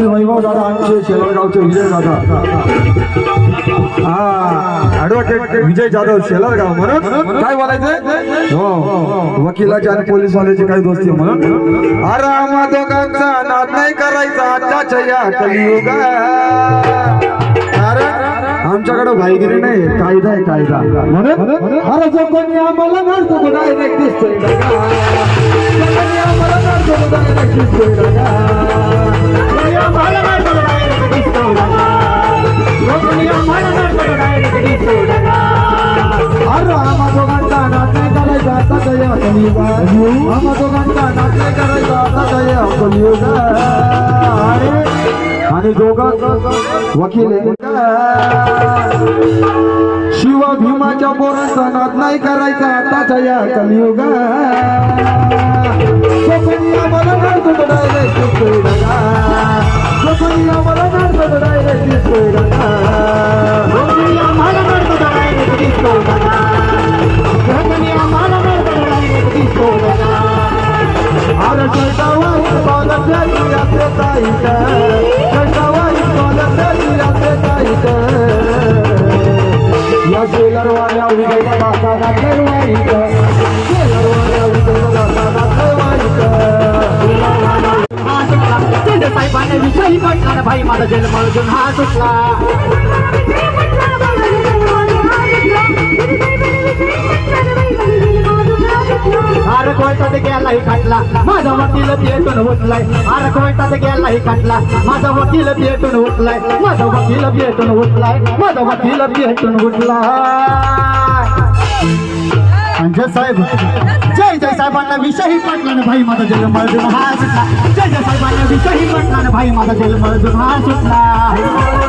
गावातील वैभव दादा आमचे शेलारगावचे विजय दादा ऍडव्होकेट विजय जाधव शेलारगाव म्हणून काय बोलायचंय हो वकिलाची आणि पोलीसवाल्याची काही दोस्ती म्हणून अरे आम्हा दोघांचा नाद नाही करायचा आजच्या या कलियुगात कारण आमच्याकडे भाईगिरी नाही कायदा आहे कायदा म्हणून अरे जो कोणी आम्हाला मारतो तो डायरेक्ट दिसतोय आम्हाला मारतो तो डायरेक्ट दिसतोय अरे आम्हा दोघांचा नाद नाही करायचा आता दया कलियुगात आम्हा दोघांचा नाद नाही करायचा आता दया कलियुगात आणि दोघं वकील शिव भीमाच्या पोरांचा नाद नाही करायचा आताच्या या कलियुगात कोणी आम्हाला नाडतो तो डायरेक्ट दिसतोय कोणी आम्हाला नाडतो तो डायरेक्ट दिसतोय कोणी आम्हाला नाडतो तो डायरेक्ट दिसतोय कोणी आम्हाला नाडतो तो डायरेक्ट दिसतोय अरे चैतावाई कॉलेजची यात्रे ताईक चैतावाई कॉलेजची यात्रे ताईक या शेलरवाल्या विजयला दाखला करवाईक शेलरवाल्या विजयला दाखला करवाईक साहेबांना विषयी म्हटला भाई माझा जन्म अजून हा सुटला अरे कोयतात गेलाही खाटला माझा वकील पेटून उठलाय अरे कोयतात गेलाही खाटला माझा वकील पेटून उठलाय माझा वकील पेटून उठलाय माझा वकील पेटून उठलाय संजय साहेब जय जय साहेबांना विषयी म्हटला ना भाई माझा जन्म अजून हा सुटला जय जय साहेबांना विषयी म्हटला ना भाई माझा जन्म अजून हा सुटला